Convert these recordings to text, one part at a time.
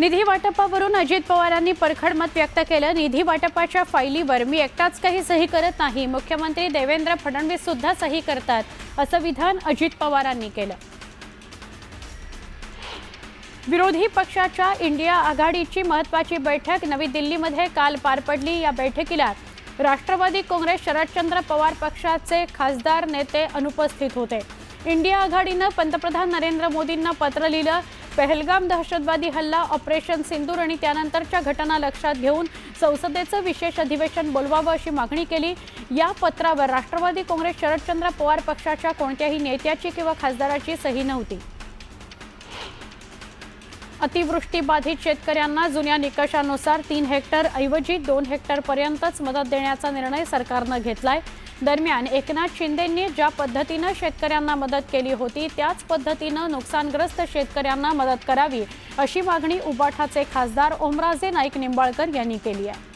निधी वाटपावरून अजित पवारांनी परखड मत व्यक्त केलं। निधी वाटपाच्या फाईलीवर मी एकटाच काही सही करत नाही, मुख्यमंत्री देवेंद्र फडणवीस सुद्धा सही करतात, असं विधान अजित पवारांनी केलं। विरोधी पक्षाच्या इंडिया आघाडीची महत्त्वाची बैठक नवी दिल्लीमध्ये काल पार पडली। या बैठकीला राष्ट्रवादी काँग्रेस शरदचंद्र पवार पक्षाचे खासदार नेते अनुपस्थित होते। इंडिया आघाडीनं पंतप्रधान नरेंद्र मोदींना पत्र लिहिलं। पहलगाम दहशतवादी हल्ला, ऑपरेशन सिंदूर आणि त्यानंतरच्या घटना लक्षात घेऊन संसदेचं विशेष अधिवेशन बोलवावं अशी मागणी केली। या पत्रावर राष्ट्रवादी काँग्रेस शरदचंद्र पवार पक्षाच्या कोणत्याही नेत्याची किंवा खासदाराची सही नव्हती। अतिवृष्टी बाधित शेतकऱ्यांना जुन्या निकषानुसार 3 हेक्टर ऐवजी 2 हेक्टर पर्यंतच मदत देण्याचा निर्णय सरकारनं घेतलाय। दरम्यान एकनाथ शिंदेंनी ज्या पद्धतीनं शेतकऱ्यांना मदत केली होती त्याच पद्धतीनं नुकसानग्रस्त शेतकऱ्यांना मदत करावी अशी मागणी उबाठाचे खासदार ओमराजे नाईक निंबाळकर यांनी केली आहे।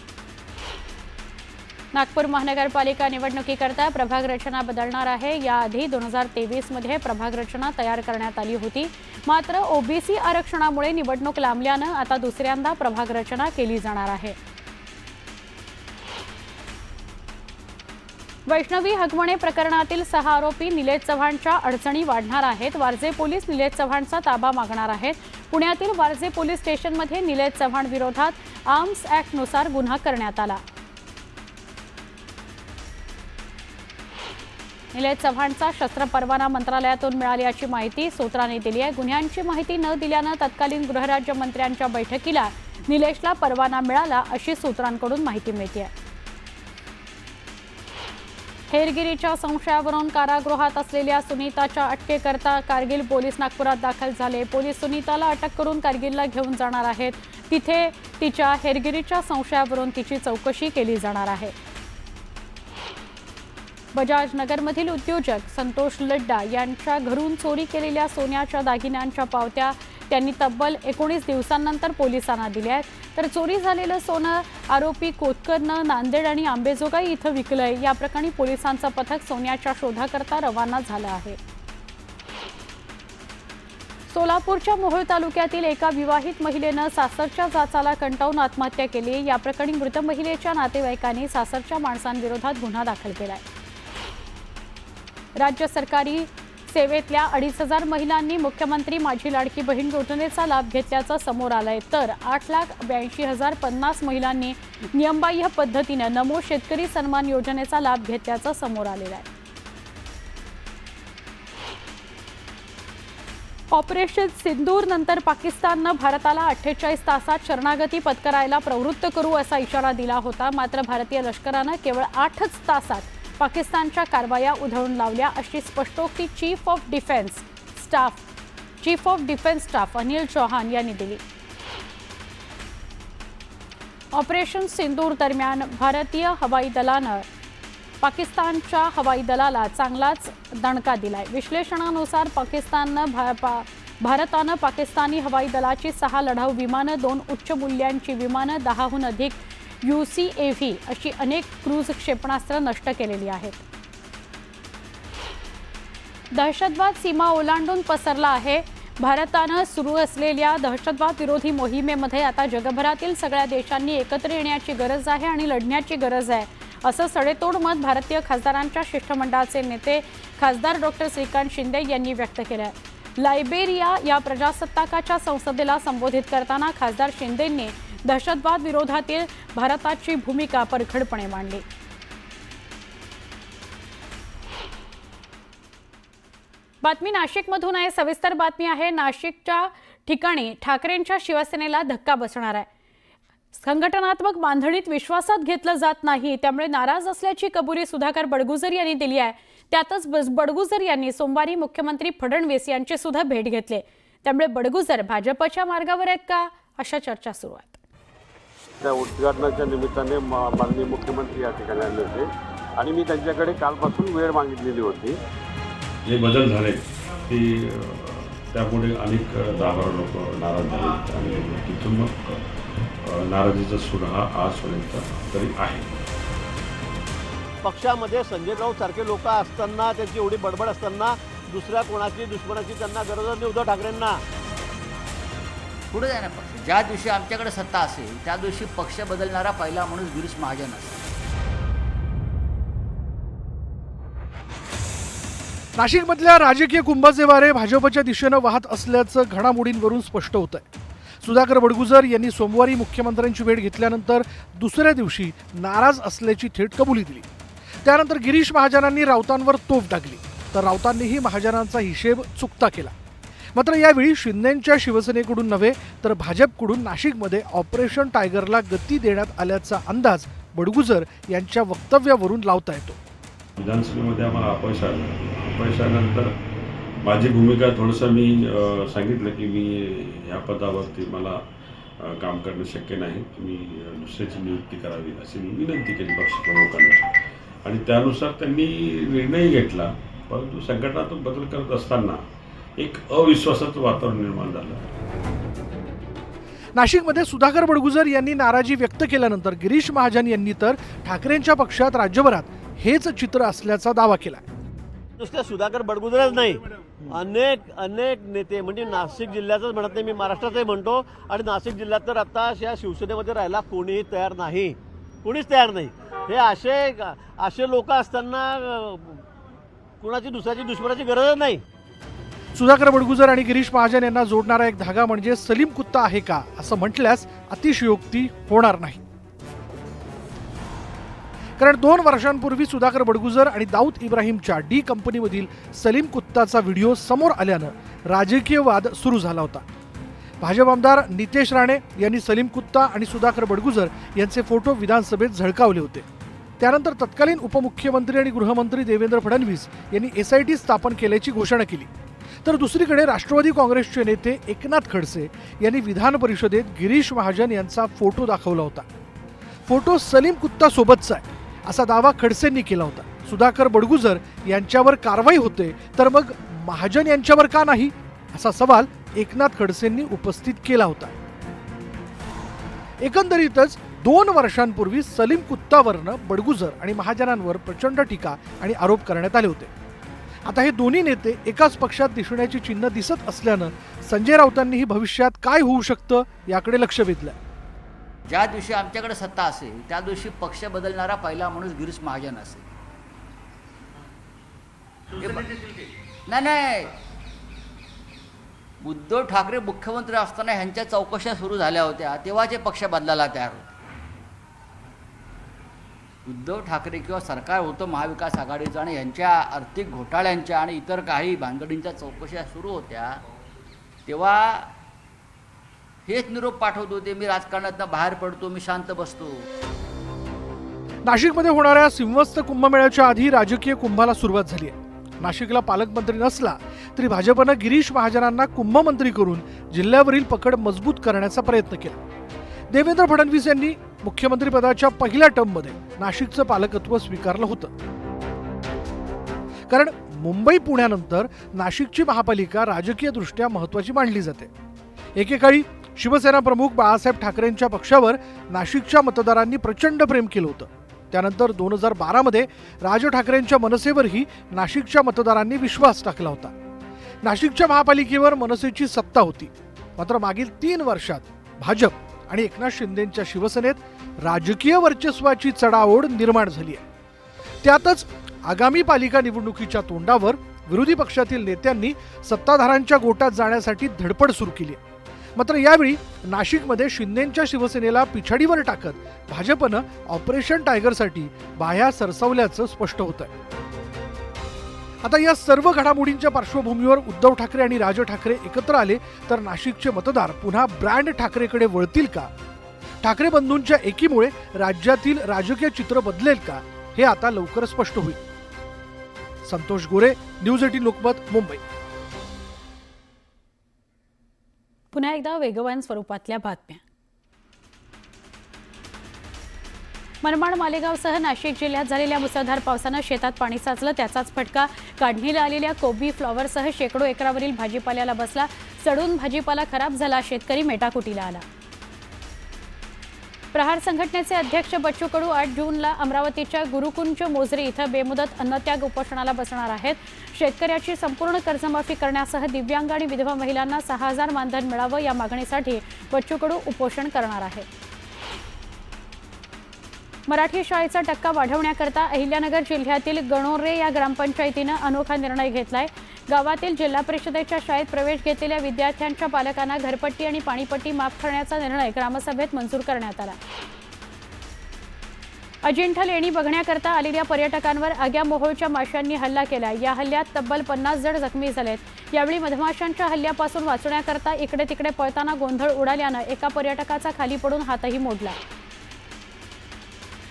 नागपूर महानगरपालिका निवडणुकीकरता प्रभाग रचना बदलणार आहे। याआधी 2023 मध्ये प्रभाग रचना तयार करण्यात आली होती, मात्र ओबीसी आरक्षणामुळे निवडणूक लांबल्यानं आता दुसऱ्यांदा प्रभाग रचना केली जाणार आहे। वैष्णवी हगवणे प्रकरणातील 6 आरोपी निलेश चव्हाणच्या अडचणी वाढणार आहेत। वारजे पोलीस निलेश चव्हाणचा ताबा मागणार आहेत। पुण्यातील वारजे पोलीस स्टेशनमध्ये निलेश चव्हाण विरोधात आर्म्स ॲक्टनुसार गुन्हा करण्यात आला। निलेश चव्हाणचा शस्त्र परवाना मंत्रालयातून मिळाल्याची माहिती सूत्रांनी दिली आहे। गुन्ह्यांची माहिती न दिल्यानं तत्कालीन गृहराज्यमंत्र्यांच्या बैठकीला निलेशला परवाना मिळाला अशी सूत्रांकडून माहिती मिळते आहे। हेरगिरीच्या संशयावरून कारागृहात असलेल्या सुनीताच्या अटकेकरता कारगिल पोलीस नागपुरात दाखल झाले। पोलीस सुनीताला अटक करून कारगिलला घेऊन जाणार आहेत। तिथे तिच्या हेरगिरीच्या संशयावरून तिची चौकशी केली जाणार आहे। बजाज नगरमधील उद्योजक संतोष लड्डा यांच्या घरून चोरी केलेल्या सोन्याच्या दागिन्यांच्या पावत्या त्यांनी तब्बल 19 दिवसांनंतर पोलिसांना दिल्या आहेत। तर चोरी झालेलं सोनं आरोपी कोतकरनं नांदेड आणि आंबेजोगाई इथं विकलंय। या प्रकरणी पोलिसांचं पथक सोन्याच्या शोधाकरता रवाना झालं आहे। सोलापूरच्या मोहोळ तालुक्यातील एका विवाहित महिलेनं सासरच्या जाचाला कंटाळून आत्महत्या केली। या प्रकरणी मृत महिलेच्या नातेवाईकांनी सासरच्या माणसांविरोधात गुन्हा दाखल केलाय। राज्य सरकारी सेवेतल्या 2,500 महिलांनी मुख्यमंत्री माझी लाडकी बहीण योजनेचा लाभ घेतल्याचं समोर आलंय। तर 8,82,050 महिलांनी नियमबाह्य पद्धतीने नमो शेतकरी सन्मान योजनेचा लाभ घेतल्याचं समोर आलेलं आहे। ऑपरेशन सिंदूर नंतर पाकिस्ताननं भारताला 48 तासात शरणागती पत्करायला प्रवृत्त करू असा इशारा दिला होता, मात्र भारतीय लष्करानं केवळ 8च तासात पाकिस्तानच्या कारवाया उधळून लावल्या अशी स्पष्टोक्ती chief of defence staff Anil Chauhan यांनी दिली। ऑपरेशन सिंदूर दरम्यान भारतीय हवाई दलानं पाकिस्तानच्या हवाई दलाला चांगलाच दणका दिलाय। विश्लेषणानुसार भारतानं पाकिस्तानी हवाई दलाची 6 लढाऊ विमानं, 2 उच्च मूल्यांची विमानं, 10हून अधिक UCAV अशी अनेक क्रूज क्षेपणास्त्र नष्ट केलेली आहेत। दहशतवाद सीमा ओलांडून पसरला आहे। भारतानं सुरू असलेल्या दहशतवाद विरोधी मोहिमेमध्ये आता जगभरातील सगळ्या देशांनी एकत्र येण्याची गरज आहे आणि लढण्याची गरज आहे, असं सडेतोड मत भारतीय खासदारांच्या शिष्टमंडळाचे नेते खासदार डॉक्टर श्रीकांत शिंदे यांनी व्यक्त केलं। लायबेरिया या प्रजासत्ताकाच्या संसदेला संबोधित करताना खासदार शिंदेंनी दहशतवाद विरोधातील भारताची भूमिका परखडपणे मांडली। बातमी नाशिकमधून आहे। सविस्तर बातमी आहे। नाशिकच्या ठिकाणी ठाकरेंच्या शिवसेनेला धक्का बसणार आहे। संघटनात्मक बांधणीत विश्वासात घेतलं जात नाही, त्यामुळे नाराज असल्याची कबुली सुधाकर बडगुजर यांनी दिली आहे। त्यातच बडगुजर यांनी सोमवारी मुख्यमंत्री फडणवीस यांची सुद्धा भेट घेतली, त्यामुळे बडगुजर भाजपच्या मार्गावर आहेत का अशा चर्चा सुरू आहेत। त्या उद्घाटनाच्या निमित्ताने माननीय मुख्यमंत्री या ठिकाणी आले होते आणि मी त्यांच्याकडे कालपासून वेळ मागितलेली होती। जे बदल झाले ते त्यामुळे अनेक 10-12 लोक नाराज झाले आणि तिथून मग नाराजीचा सूर हा आजपर्यंत तरी आहे। पक्षामध्ये संजय राऊत सारखे लोक असताना, त्यांची एवढी बडबड असताना दुसऱ्या कोणाची दुश्मनाची त्यांना गरज नाही उद्धव ठाकरेंना। पुढे जाणार पक्ष. ज्या दिवशी आमच्याकडे सत्ता असेल त्या दिवशी पक्ष बदलणारा पहिला माणूस गिरीश महाजन असेल. नाशिकमधल्या राजकीय कुंभाचे वारे भाजपच्या दिशेनं वाहत असल्याचं घडामोडींवरून स्पष्ट होत आहे. सुधाकर बडगुजर यांनी सोमवारी मुख्यमंत्र्यांची भेट घेतल्यानंतर दुसऱ्या दिवशी नाराज असल्याची थेट कबुली दिली. त्यानंतर गिरीश महाजनांनी राऊतांवर तोफ टाकली, तर राऊतांनीही महाजनांचा हिशेब चुकता केला. मात्र यावेळी शिंदेंच्या शिवसेनेकडून नव्हे तर भाजपकडून नाशिकमध्ये ऑपरेशन टायगरला गती देण्यात आल्याचा अंदाज बडगुजर यांच्या वक्तव्यावरून लावता येतो. विधानसभेमध्ये आम्हाला अपयश आलं. अपयशानंतर माझी भूमिका थोडंसं मी सांगितलं की मी ह्या पदावरती मला काम करणं शक्य नाही, तुम्ही दुसऱ्याची नियुक्ती करावी अशी मी विनंती केली पक्षप्रमुखांना. आणि त्यानुसार त्यांनी निर्णय घेतला. परंतु संघटनात्मक बदल करत असताना एक अविश्वासाचं वातावरण निर्माण झालं. नाशिकमध्ये सुधाकर बडगुजर यांनी नाराजी व्यक्त केल्यानंतर गिरीश महाजन यांनी तर ठाकरेंच्या पक्षात राज्यभरात हेच चित्र असल्याचा दावा केला. नुसते सुधाकर बडगुजरच नाही, अनेक नेते, म्हणजे नाशिक जिल्ह्याचंच म्हणत नाही, मी महाराष्ट्राचंही म्हणतो. आणि नाशिक जिल्ह्यात तर आता या शिवसेनेमध्ये राहायला कोणीही तयार नाही, कोणीच तयार नाही. हे असे लोक असताना कुणाची दुसऱ्याची दुश्मनाची गरज नाही. सुधाकर बडगुजर आणि गिरीश महाजन यांना जोडणारा एक धागा म्हणजे सलीम कुत्ता आहे का, असं म्हटल्यास अतिशयोक्ती होणार नाही. कारण 2 वर्षांपूर्वी सुधाकर बडगुजर आणि दाऊद इब्राहिमच्या डी कंपनीमधील सलीम कुत्ताचा व्हिडिओ समोर आल्यानं राजकीय वाद सुरू झाला होता. भाजप आमदार नितेश राणे यांनी सलीम कुत्ता आणि सुधाकर बडगुजर यांचे फोटो विधानसभेत झळकावले होते. त्यानंतर तत्कालीन उपमुख्यमंत्री आणि गृहमंत्री देवेंद्र फडणवीस यांनी SIT स्थापन केल्याची घोषणा केली. तर दुसरीकडे राष्ट्रवादी काँग्रेसचे नेते एकनाथ खडसे यांनी विधान परिषदेत गिरीश महाजन यांचा फोटो दाखवला होता. फोटो सलीम कुत्ता सोबतचा आहे असा दावा खडसेंनी केला होता. सुधाकर बडगुजर यांच्यावर कारवाई होते तर मग महाजन यांच्यावर का नाही, असा सवाल एकनाथ खडसेंनी उपस्थित केला होता. एकंदरीतच 2 वर्षांपूर्वी सलीम कुत्तावरनं बडगुजर आणि महाजनांवर प्रचंड टीका आणि आरोप करण्यात आले होते. आता हे दोन्ही नेते एकाच पक्षात दिसण्याची चिन्ह दिसत असल्यानं संजय राऊतांनीही भविष्यात काय होऊ शकतं याकडे लक्ष वेधलं. ज्या दिवशी आमच्याकडे सत्ता असेल त्या दिवशी पक्ष बदलणारा पहिला माणूस गिरीश महाजन असेल. नाही, उद्धव ठाकरे मुख्यमंत्री असताना ह्यांच्या चौकशा सुरू झाल्या होत्या, तेव्हाचे पक्ष बदलायला तयार होते. उद्धव ठाकरे किंवा सरकार होतं महाविकास आघाडीचं आणि यांच्या आर्थिक घोटाळ्यांच्या आणि इतर काही भानगडींच्या चौकशा सुरू होत्या, तेव्हा हेच निरोप पाठवत होते, मी राजकारणातनं बाहेर पडतो, मी शांत बसतो. नाशिकमध्ये होणाऱ्या सिंहस्थ कुंभमेळ्याच्या आधी राजकीय कुंभाला सुरुवात झाली आहे. नाशिकला पालकमंत्री नसला तरी भाजपनं गिरीश महाजनांना कुंभमंत्री करून जिल्ह्यावरील पकड मजबूत करण्याचा प्रयत्न केला. देवेंद्र फडणवीस यांनी मुख्यमंत्रीपदाच्या पहिल्या टर्ममध्ये नाशिकचं पालकत्व स्वीकारलं होतं. कारण मुंबई पुण्यानंतर नाशिकची महापालिका राजकीयदृष्ट्या महत्त्वाची मानली जाते. एकेकाळी शिवसेना प्रमुख बाळासाहेब ठाकरेंच्या पक्षावर नाशिकच्या मतदारांनी प्रचंड प्रेम केलं होतं. त्यानंतर 2012 राज ठाकरेंच्या मनसेवरही नाशिकच्या मतदारांनी विश्वास टाकला होता. नाशिकच्या महापालिकेवर मनसेची सत्ता होती. मात्र मागील 3 वर्षात भाजप आणि एकनाथ शिंदेंच्या शिवसेनेत राजकीय वर्चस्वाची चढाओढ निर्माण झाली आहे. त्यातच आगामी पालिका निवडणुकीच्या तोंडावर विरोधी पक्षातील नेत्यांनी सत्ताधाऱ्यांच्या गोटात जाण्यासाठी धडपड सुरू केली आहे. मात्र यावेळी नाशिकमध्ये शिंदेंच्या शिवसेनेला पिछाडीवर टाकत भाजपनं ऑपरेशन टायगरसाठी बाह्या सरसावल्याचं स्पष्ट होत आहे. आता या सर्व घडामोडींच्या पार्श्वभूमीवर उद्धव ठाकरे आणि राज ठाकरे एकत्र आले तर नाशिकचे मतदार पुन्हा ब्रँड ठाकरेकडे वळतील का? ठाकरे बंधूंच्या एकीमुळे राज्यातील राजकीय चित्र बदलेल का? हे आता लवकर स्पष्ट होईल. संतोष गोरे, न्यूज 18 लोकमत, मुंबई. पुन्हा एकदा वेगवान स्वरूपातल्या बातम्या. मनमाड, मालेगावसह नाशिक जिल्ह्यात झालेल्या मुसळधार पावसानं शेतात पाणी साचलं. त्याचाच फटका काढणीला आलेल्या कोबी, फ्लॉवरसह शेकडो एकरावरील भाजीपाल्याला बसला. सडून भाजीपाला खराब झाला. शेतकरी मेटाकुटीला आला. प्रहार संघटनेचे अध्यक्ष बच्चू कडू 8 जूनला अमरावतीच्या गुरुकुंज मोझरी इथं बेमुदत अन्नत्याग उपोषणाला बसणार आहेत. शेतकऱ्याची संपूर्ण कर्जमाफी करण्यासह दिव्यांग आणि विधवा महिलांना 6000 मानधन मिळावं या मागणीसाठी बच्चू कडू उपोषण करणार आहेत. मराठी शाळेचा टक्का वाढवण्याकरता अहिल्यानगर जिल्ह्यातील गणोरे या ग्रामपंचायतीनं अनोखा निर्णय घेतलाय. गावातील जिल्हा परिषदेच्या शाळेत प्रवेश घेतलेल्या विद्यार्थ्यांच्या पालकांना घरपट्टी आणि पाणीपट्टी माफ करण्याचा निर्णय ग्रामसभेत मंजूर करण्यात आला. अजिंठा लेणी बघण्याकरता आलेल्या पर्यटकांवर आग्या मोहोळच्या माशांनी हल्ला केला. या हल्ल्यात तब्बल 50 जण जखमी झालेत. यावेळी मधमाशांच्या हल्ल्यापासून वाचण्याकरता इकडे तिकडे पळताना गोंधळ उडाल्यानं एका पर्यटकाचा खाली पडून हातही मोडला.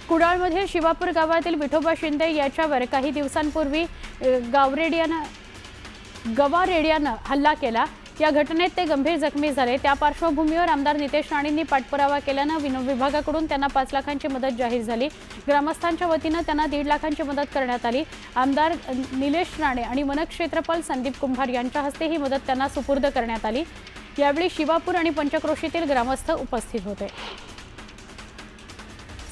कुडाळमध्ये शिवापूर गावातील विठोबा शिंदे याच्यावर काही दिवसांपूर्वी गवारेड्यानं हल्ला केला. या घटनेत ते गंभीर जखमी झाले. त्या पार्श्वभूमीवर आमदार नितेश राणेंनी पाठपुरावा केल्यानं विभागाकडून त्यांना 5 लाखांची मदत जाहीर झाली. ग्रामस्थांच्या वतीनं त्यांना 1.5 लाखांची मदत करण्यात आली. आमदार निलेश राणे आणि वनक्षेत्रपाल संदीप कुंभार यांच्या हस्ते ही मदत त्यांना सुपूर्द करण्यात आली. यावेळी शिवापूर आणि पंचक्रोशीतील ग्रामस्थ उपस्थित होते.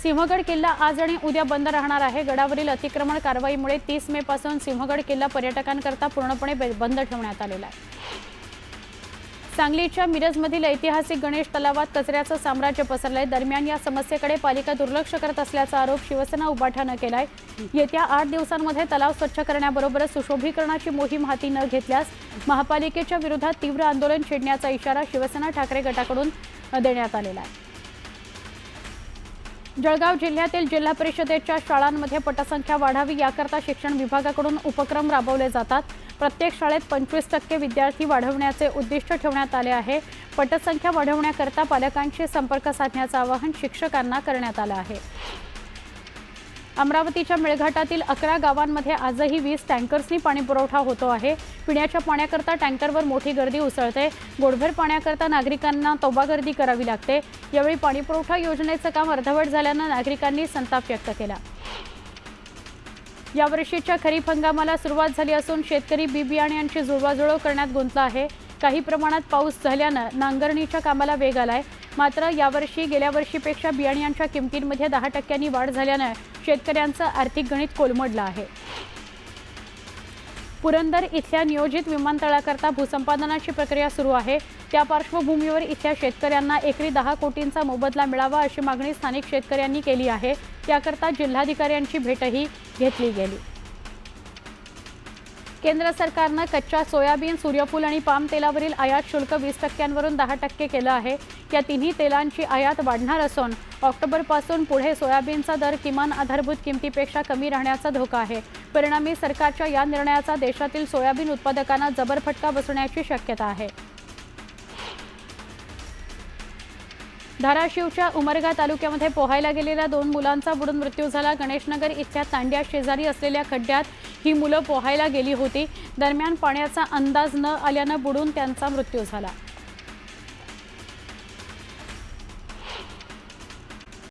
सिंहगड किल्ला आज आणि उद्या बंद राहणार आहे. गडावरील अतिक्रमण कारवाईमुळे 30 मे पासून सिंहगड किल्ला पर्यटकांकरता पूर्णपणे बंद ठेवण्यात आलेला आहे. सांगलीच्या मिरजमधील ऐतिहासिक गणेश तलावात कचऱ्याचं साम्राज्य पसरलंय. दरम्यान या समस्येकडे पालिका दुर्लक्ष करत असल्याचा आरोप शिवसेना उभाठानं केलाय. येत्या 8 दिवसांमध्ये तलाव स्वच्छ करण्याबरोबरच सुशोभीकरणाची मोहीम हाती न घेतल्यास महापालिकेच्या विरोधात तीव्र आंदोलन छेडण्याचा इशारा शिवसेना ठाकरे गटाकडून देण्यात आलेला आहे. जळगाव जिल्ह्यातील जिल्हा परिषदेच्या शाळांमध्ये पटसंख्या वाढावी याकरता शिक्षण विभागाकडून उपक्रम राबवले जातात. प्रत्येक शाळेत 25% विद्यार्थी वाढवण्याचे उद्दिष्ट ठेवण्यात आले आहे. पटसंख्या वाढवण्याकरता पालकांशी संपर्क साधण्याचं आवाहन शिक्षकांना करण्यात आलं आहे. अमरावतीच्या मेळघाटातील 11 गावांमध्ये आजही 20 टँकर्सनी पाणीपुरवठा होतो आहे. पिण्याच्या पाण्याकरता टँकरवर मोठी गर्दी उसळते. गोडभर पाण्याकरता नागरिकांना तोबागर्दी करावी लागते. यावेळी पाणीपुरवठा योजनेचं काम अर्धवट झाल्यानं नागरिकांनी संताप व्यक्त केला. यावर्षीच्या खरीप हंगामाला सुरुवात झाली असून शेतकरी बी बियाण्यांची जुळवाजुळव करण्यात गुंतला आहे. काही प्रमाणात पाऊस झाल्यानं नांगरणीच्या कामाला वेग आलाय. मात्र यावर्षी गेल्या वर्षीपेक्षा बियाण्यांच्या किमतींमध्ये 10% वाढ झाल्यानं शेतकऱ्यांचं आर्थिक गणित कोलमडलं आहे. पुरंदर इथल्या नियोजित विमानतळाकरता भूसंपादनाची प्रक्रिया सुरू आहे. त्या पार्श्वभूमीवर इथल्या शेतकऱ्यांना एकरी 10 कोटींचा मोबदला मिळावा अशी मागणी स्थानिक शेतकऱ्यांनी केली आहे. त्याकरता जिल्हाधिकाऱ्यांची भेटही घेतली गेली. केंद्र सरकारनं कच्च्या सोयाबीन, सूर्यफूल आणि पाम तेलावरील आयात शुल्क 20% 10% केलं आहे. या तिन्ही तेलांची आयात वाढणार असून ऑक्टोबरपासून पुढे सोयाबीनचा दर किमान आधारभूत किमतीपेक्षा कमी राहण्याचा धोका आहे. परिणामी सरकारच्या या निर्णयाचा देशातील सोयाबीन उत्पादकांना जबर फटका बसण्याची शक्यता आहे. धाराशिवच्या उमरगा तालुक्यामध्ये पोहायला गेलेल्या 2 मुलांचा बुडून मृत्यू झाला. गणेशनगर इथल्या तांड्या शेजारी असलेल्या खड्ड्यात ही मुलं पोहायला गेली होती. दरम्यान पाण्याचा अंदाज न आल्यानं बुडून त्यांचा मृत्यू झाला.